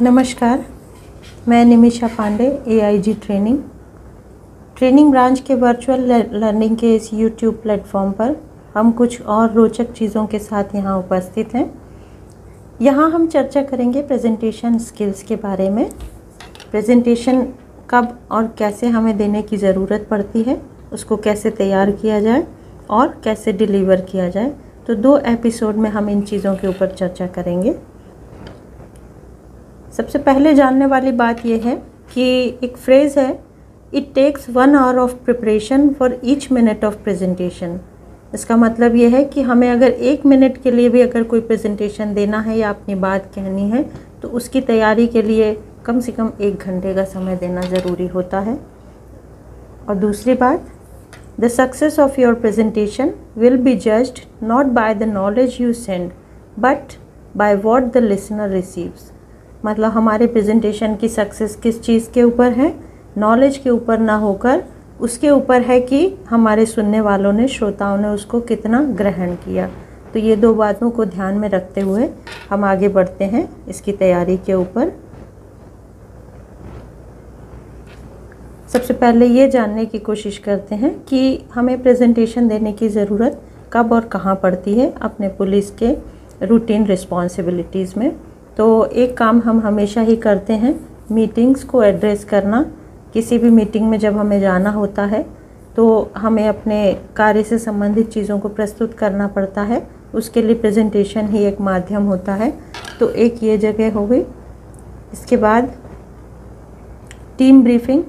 नमस्कार, मैं Nimisha Pandey, AIG training branch के वर्चुअल लर्निंग के इस YouTube प्लेटफॉर्म पर हम कुछ और रोचक चीज़ों के साथ यहाँ उपस्थित हैं। यहाँ हम चर्चा करेंगे प्रेजेंटेशन स्किल्स के बारे में। प्रेजेंटेशन कब और कैसे हमें देने की ज़रूरत पड़ती है, उसको कैसे तैयार किया जाए और कैसे डिलीवर किया जाए। तो 2 एपिसोड में हम इन चीज़ों के ऊपर चर्चा करेंगे। सबसे पहले जानने वाली बात यह है कि एक फ्रेज़ है, it takes 1 hour of preparation for each minute of presentation. इसका मतलब ये है कि हमें अगर 1 मिनट के लिए भी अगर कोई प्रेजेंटेशन देना है या अपनी बात कहनी है तो उसकी तैयारी के लिए कम से कम 1 घंटे का समय देना ज़रूरी होता है। और दूसरी बात, the success of your presentation will be judged not by the knowledge you send but by what the listener receives. मतलब हमारे प्रेजेंटेशन की सक्सेस किस चीज़ के ऊपर है, नॉलेज के ऊपर ना होकर उसके ऊपर है कि हमारे सुनने वालों ने, श्रोताओं ने उसको कितना ग्रहण किया। तो ये 2 बातों को ध्यान में रखते हुए हम आगे बढ़ते हैं इसकी तैयारी के ऊपर। सबसे पहले ये जानने की कोशिश करते हैं कि हमें प्रेजेंटेशन देने की ज़रूरत कब और कहाँ पड़ती है अपने पुलिस के रूटीन रिस्पॉन्सिबिलिटीज़ में। तो एक काम हम हमेशा ही करते हैं, मीटिंग्स को एड्रेस करना। किसी भी मीटिंग में जब हमें जाना होता है तो हमें अपने कार्य से संबंधित चीज़ों को प्रस्तुत करना पड़ता है। उसके लिए प्रेजेंटेशन ही एक माध्यम होता है। तो एक ये जगह हो गई। इसके बाद टीम ब्रीफिंग।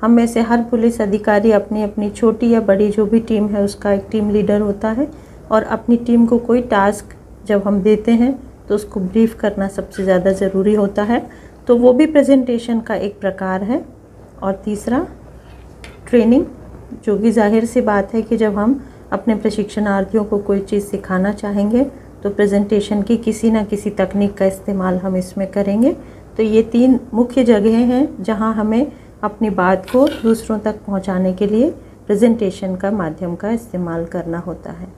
हम में से हर पुलिस अधिकारी अपनी अपनी छोटी या बड़ी जो भी टीम है उसका एक टीम लीडर होता है और अपनी टीम को कोई टास्क जब हम देते हैं तो उसको ब्रीफ करना सबसे ज़्यादा ज़रूरी होता है। तो वो भी प्रेजेंटेशन का एक प्रकार है। और तीसरा, ट्रेनिंग, जो कि जाहिर सी बात है कि जब हम अपने प्रशिक्षणार्थियों को कोई चीज़ सिखाना चाहेंगे तो प्रेजेंटेशन की किसी न किसी तकनीक का इस्तेमाल हम इसमें करेंगे। तो ये 3 मुख्य जगहें हैं जहां हमें अपनी बात को दूसरों तक पहुंचाने के लिए प्रेजेंटेशन का माध्यम का इस्तेमाल करना होता है।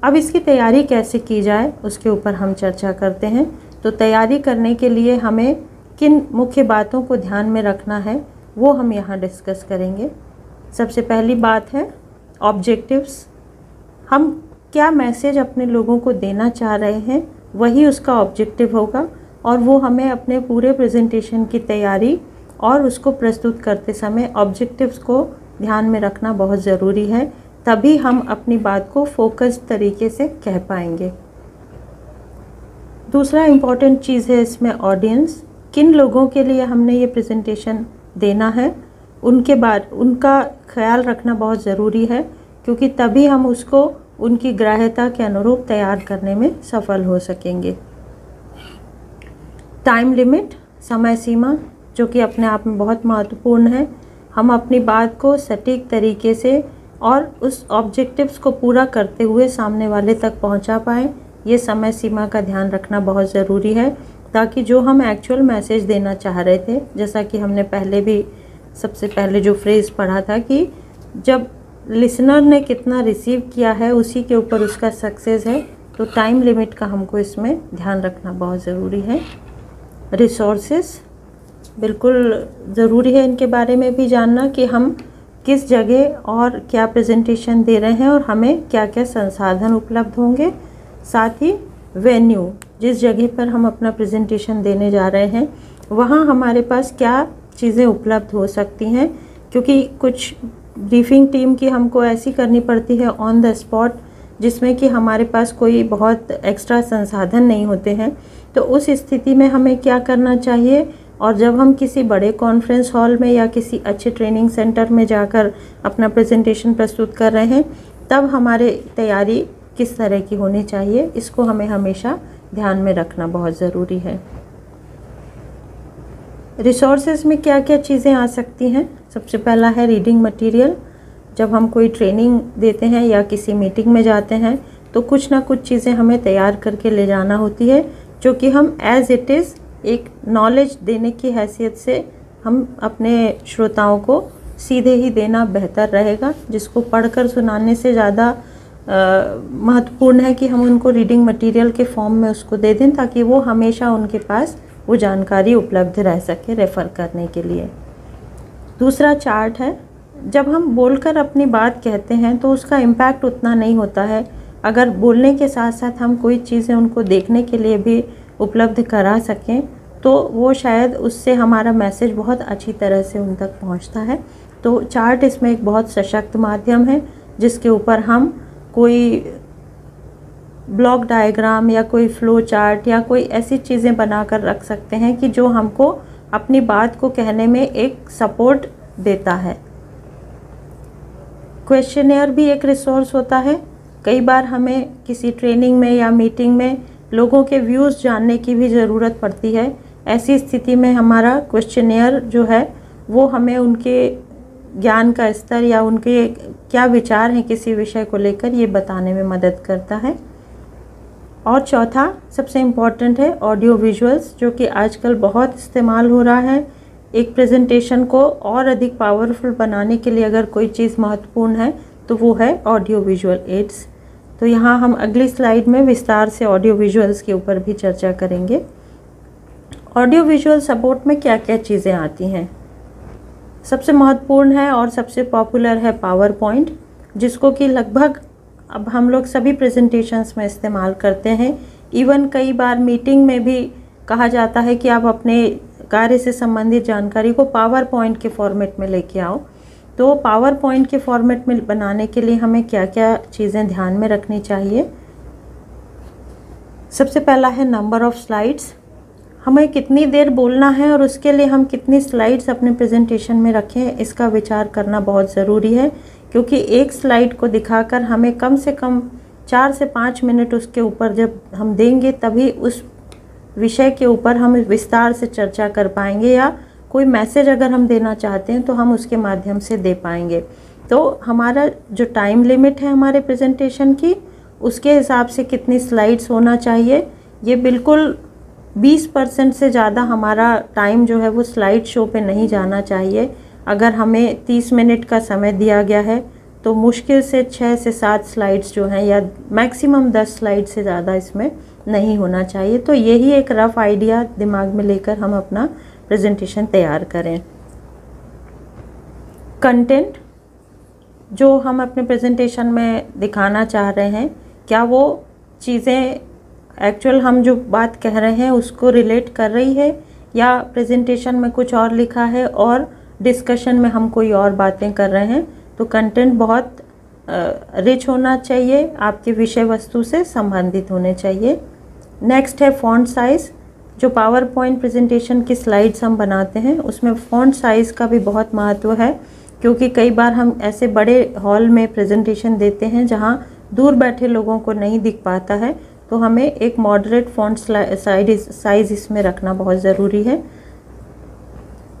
अब इसकी तैयारी कैसे की जाए उसके ऊपर हम चर्चा करते हैं। तो तैयारी करने के लिए हमें किन मुख्य बातों को ध्यान में रखना है वो हम यहाँ डिस्कस करेंगे। सबसे पहली बात है ऑब्जेक्टिव्स। हम क्या मैसेज अपने लोगों को देना चाह रहे हैं वही उसका ऑब्जेक्टिव होगा और वो हमें अपने पूरे प्रेजेंटेशन की तैयारी और उसको प्रस्तुत करते समय ऑब्जेक्टिव्स को ध्यान में रखना बहुत ज़रूरी है। तभी हम अपनी बात को फोकस्ड तरीके से कह पाएंगे। दूसरा इम्पॉर्टेंट चीज़ है इसमें ऑडियंस। किन लोगों के लिए हमने ये प्रेजेंटेशन देना है उनका ख्याल रखना बहुत ज़रूरी है, क्योंकि तभी हम उसको उनकी ग्राह्यता के अनुरूप तैयार करने में सफल हो सकेंगे। टाइम लिमिट, समय सीमा, जो कि अपने आप में बहुत महत्वपूर्ण है। हम अपनी बात को सटीक तरीके से और उस ऑब्जेक्टिव्स को पूरा करते हुए सामने वाले तक पहुंचा पाएँ। ये समय सीमा का ध्यान रखना बहुत ज़रूरी है ताकि जो हम एक्चुअल मैसेज देना चाह रहे थे, जैसा कि हमने पहले भी सबसे पहले जो फ्रेज़ पढ़ा था कि जब लिसनर ने कितना रिसीव किया है उसी के ऊपर उसका सक्सेस है। तो टाइम लिमिट का हमको इसमें ध्यान रखना बहुत ज़रूरी है। रिसोर्सेस, बिल्कुल ज़रूरी है इनके बारे में भी जानना कि हम किस जगह और क्या प्रेजेंटेशन दे रहे हैं और हमें क्या क्या संसाधन उपलब्ध होंगे। साथ ही वेन्यू, जिस जगह पर हम अपना प्रेजेंटेशन देने जा रहे हैं वहाँ हमारे पास क्या चीज़ें उपलब्ध हो सकती हैं, क्योंकि कुछ ब्रीफिंग टीम की हमको ऐसी करनी पड़ती है ऑन द स्पॉट जिसमें कि हमारे पास कोई बहुत एक्स्ट्रा संसाधन नहीं होते हैं। तो उस स्थिति में हमें क्या करना चाहिए, और जब हम किसी बड़े कॉन्फ्रेंस हॉल में या किसी अच्छे ट्रेनिंग सेंटर में जाकर अपना प्रेजेंटेशन प्रस्तुत कर रहे हैं तब हमारे तैयारी किस तरह की होनी चाहिए, इसको हमें हमेशा ध्यान में रखना बहुत ज़रूरी है। रिसोर्सेज में क्या क्या चीज़ें आ सकती हैं। सबसे पहला है रीडिंग मटेरियल। जब हम कोई ट्रेनिंग देते हैं या किसी मीटिंग में जाते हैं तो कुछ ना कुछ चीज़ें हमें तैयार करके ले जाना होती है, जो कि हम एज़ इट इज़ एक नॉलेज देने की हैसियत से हम अपने श्रोताओं को सीधे ही देना बेहतर रहेगा, जिसको पढ़कर सुनाने से ज़्यादा महत्वपूर्ण है कि हम उनको रीडिंग मटेरियल के फॉर्म में उसको दे दें ताकि वो हमेशा उनके पास वो जानकारी उपलब्ध रह सके रेफ़र करने के लिए। दूसरा चार्ट है, जब हम बोलकर अपनी बात कहते हैं तो उसका इम्पैक्ट उतना नहीं होता है। अगर बोलने के साथ साथ हम कोई चीज़ें उनको देखने के लिए भी उपलब्ध करा सकें तो वो शायद उससे हमारा मैसेज बहुत अच्छी तरह से उन तक पहुंचता है। तो चार्ट इसमें एक बहुत सशक्त माध्यम है जिसके ऊपर हम कोई ब्लॉक डायग्राम या कोई फ्लो चार्ट या कोई ऐसी चीज़ें बनाकर रख सकते हैं कि जो हमको अपनी बात को कहने में एक सपोर्ट देता है। क्वेश्चनियर भी एक रिसोर्स होता है। कई बार हमें किसी ट्रेनिंग में या मीटिंग में लोगों के व्यूज़ जानने की भी ज़रूरत पड़ती है। ऐसी स्थिति में हमारा क्वेश्चनियर जो है वो हमें उनके ज्ञान का स्तर या उनके क्या विचार हैं किसी विषय को लेकर ये बताने में मदद करता है। और चौथा सबसे इम्पॉर्टेंट है ऑडियो विजुअल्स, जो कि आजकल बहुत इस्तेमाल हो रहा है। एक प्रेजेंटेशन को और अधिक पावरफुल बनाने के लिए अगर कोई चीज़ महत्वपूर्ण है तो वो है ऑडियो विजुअल एड्स। तो यहाँ हम अगली स्लाइड में विस्तार से ऑडियो विजुअल्स के ऊपर भी चर्चा करेंगे। ऑडियो विजुअल सपोर्ट में क्या क्या चीज़ें आती हैं। सबसे महत्वपूर्ण है और सबसे पॉपुलर है पावर पॉइंट, जिसको कि लगभग अब हम लोग सभी प्रेजेंटेशंस में इस्तेमाल करते हैं। इवन कई बार मीटिंग में भी कहा जाता है कि आप अपने कार्य से संबंधित जानकारी को पावर पॉइंट के फॉर्मेट में लेके आओ। तो पावर पॉइंट के फॉर्मेट में बनाने के लिए हमें क्या क्या चीज़ें ध्यान में रखनी चाहिए। सबसे पहला है नंबर ऑफ़ स्लाइड्स। हमें कितनी देर बोलना है और उसके लिए हम कितनी स्लाइड्स अपने प्रेजेंटेशन में रखें, इसका विचार करना बहुत ज़रूरी है, क्योंकि एक स्लाइड को दिखाकर हमें कम से कम 4 से 5 मिनट उसके ऊपर जब हम देंगे तभी उस विषय के ऊपर हम विस्तार से चर्चा कर पाएंगे, या कोई मैसेज अगर हम देना चाहते हैं तो हम उसके माध्यम से दे पाएंगे। तो हमारा जो टाइम लिमिट है हमारे प्रेजेंटेशन की, उसके हिसाब से कितनी स्लाइड्स होना चाहिए। ये बिल्कुल 20% से ज़्यादा हमारा टाइम जो है वो स्लाइड शो पे नहीं जाना चाहिए। अगर हमें 30 मिनट का समय दिया गया है तो मुश्किल से 6 से 7 स्लाइड्स जो हैं, या मैक्सिमम 10 स्लाइड से ज़्यादा इसमें नहीं होना चाहिए। तो यही एक रफ़ आइडिया दिमाग में लेकर हम अपना प्रेजेंटेशन तैयार करें। कंटेंट जो हम अपने प्रेजेंटेशन में दिखाना चाह रहे हैं, क्या वो चीज़ें एक्चुअल हम जो बात कह रहे हैं उसको रिलेट कर रही है, या प्रेजेंटेशन में कुछ और लिखा है और डिस्कशन में हम कोई और बातें कर रहे हैं। तो कंटेंट बहुत रिच होना चाहिए, आपके विषय वस्तु से संबंधित होने चाहिए। नेक्स्ट है फ़ॉन्ट साइज़। जो पावर पॉइंट प्रेजेंटेशन की स्लाइड्स हम बनाते हैं उसमें फ़ॉन्ट साइज़ का भी बहुत महत्व है, क्योंकि कई बार हम ऐसे बड़े हॉल में प्रेजेंटेशन देते हैं जहां दूर बैठे लोगों को नहीं दिख पाता है। तो हमें एक मॉडरेट फ़ॉन्ट साइज़ इसमें रखना बहुत ज़रूरी है।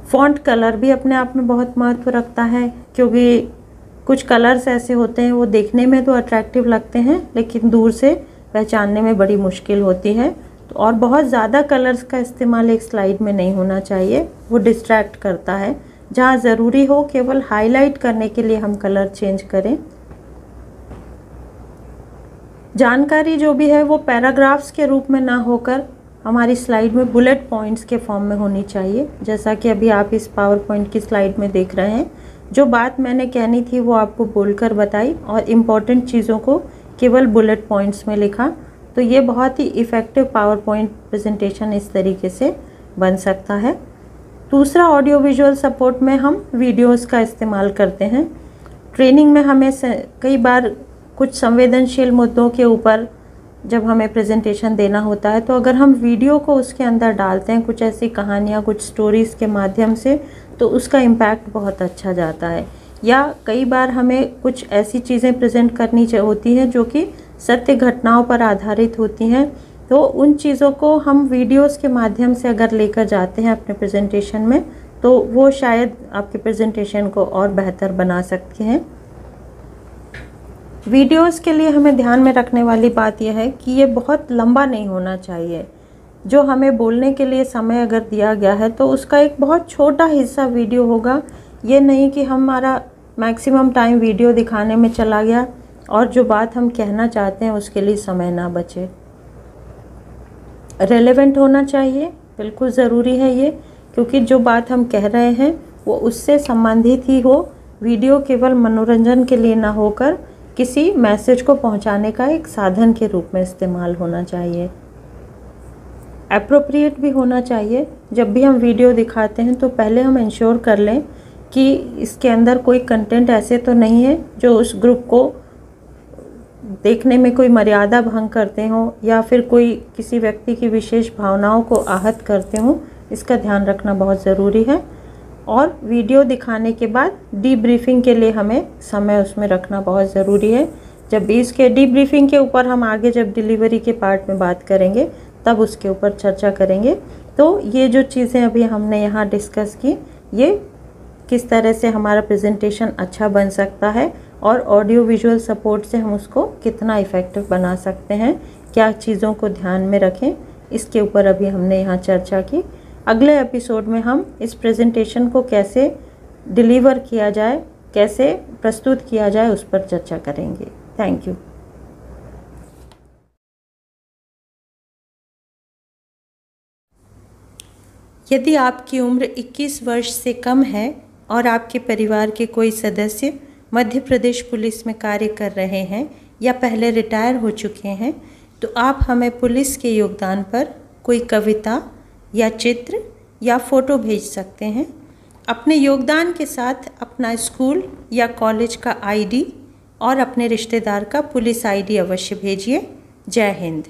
फ़ॉन्ट कलर भी अपने आप में बहुत महत्व रखता है, क्योंकि कुछ कलर्स ऐसे होते हैं वो देखने में तो अट्रैक्टिव लगते हैं लेकिन दूर से पहचानने में बड़ी मुश्किल होती है। तो और बहुत ज़्यादा कलर्स का इस्तेमाल एक स्लाइड में नहीं होना चाहिए, वो डिस्ट्रैक्ट करता है। जहाँ ज़रूरी हो केवल हाईलाइट करने के लिए हम कलर चेंज करें। जानकारी जो भी है वो पैराग्राफ्स के रूप में ना होकर हमारी स्लाइड में बुलेट पॉइंट्स के फॉर्म में होनी चाहिए, जैसा कि अभी आप इस पावर पॉइंट की स्लाइड में देख रहे हैं। जो बात मैंने कहनी थी वो आपको बोलकर बताई और इम्पॉर्टेंट चीज़ों को केवल बुलेट पॉइंट्स में लिखा। तो ये बहुत ही इफ़ेक्टिव पावर पॉइंट प्रेजेंटेशन इस तरीके से बन सकता है। दूसरा, ऑडियो विजुअल सपोर्ट में हम वीडियोस का इस्तेमाल करते हैं। ट्रेनिंग में हमें कई बार कुछ संवेदनशील मुद्दों के ऊपर जब हमें प्रेजेंटेशन देना होता है तो अगर हम वीडियो को उसके अंदर डालते हैं, कुछ ऐसी कहानियाँ, कुछ स्टोरीज़ के माध्यम से, तो उसका इम्पैक्ट बहुत अच्छा जाता है। या कई बार हमें कुछ ऐसी चीज़ें प्रेजेंट करनी होती हैं जो कि सत्य घटनाओं पर आधारित होती हैं, तो उन चीज़ों को हम वीडियोस के माध्यम से अगर लेकर जाते हैं अपने प्रेजेंटेशन में तो वो शायद आपके प्रेजेंटेशन को और बेहतर बना सकते हैं। वीडियोस के लिए हमें ध्यान में रखने वाली बात यह है कि ये बहुत लंबा नहीं होना चाहिए। जो हमें बोलने के लिए समय अगर दिया गया है तो उसका एक बहुत छोटा हिस्सा वीडियो होगा। ये नहीं कि हमारा मैक्सिमम टाइम वीडियो दिखाने में चला गया और जो बात हम कहना चाहते हैं उसके लिए समय ना बचे। रेलेवेंट होना चाहिए, बिल्कुल ज़रूरी है ये, क्योंकि जो बात हम कह रहे हैं वो उससे संबंधित ही हो। वीडियो केवल मनोरंजन के लिए ना होकर किसी मैसेज को पहुंचाने का एक साधन के रूप में इस्तेमाल होना चाहिए। एप्रोप्रिएट भी होना चाहिए। जब भी हम वीडियो दिखाते हैं तो पहले हम इंश्योर कर लें कि इसके अंदर कोई कंटेंट ऐसे तो नहीं है जो उस ग्रुप को देखने में कोई मर्यादा भंग करते हों या फिर कोई किसी व्यक्ति की विशेष भावनाओं को आहत करते हों। इसका ध्यान रखना बहुत ज़रूरी है। और वीडियो दिखाने के बाद डीब्रीफिंग के लिए हमें समय उसमें रखना बहुत ज़रूरी है। जब भी इसके डीब्रीफिंग के ऊपर हम आगे जब डिलीवरी के पार्ट में बात करेंगे तब उसके ऊपर चर्चा करेंगे। तो ये जो चीज़ें अभी हमने यहाँ डिस्कस की, ये किस तरह से हमारा प्रेजेंटेशन अच्छा बन सकता है और ऑडियो विजुअल सपोर्ट से हम उसको कितना इफ़ेक्टिव बना सकते हैं, क्या चीज़ों को ध्यान में रखें, इसके ऊपर अभी हमने यहाँ चर्चा की। अगले एपिसोड में हम इस प्रेजेंटेशन को कैसे डिलीवर किया जाए, कैसे प्रस्तुत किया जाए, उस पर चर्चा करेंगे। Thank you. यदि आपकी उम्र 21 वर्ष से कम है और आपके परिवार के कोई सदस्य मध्य प्रदेश पुलिस में कार्य कर रहे हैं या पहले रिटायर हो चुके हैं, तो आप हमें पुलिस के योगदान पर कोई कविता या चित्र या फ़ोटो भेज सकते हैं। अपने योगदान के साथ अपना स्कूल या कॉलेज का आईडी और अपने रिश्तेदार का पुलिस आईडी अवश्य भेजिए। जय हिंद।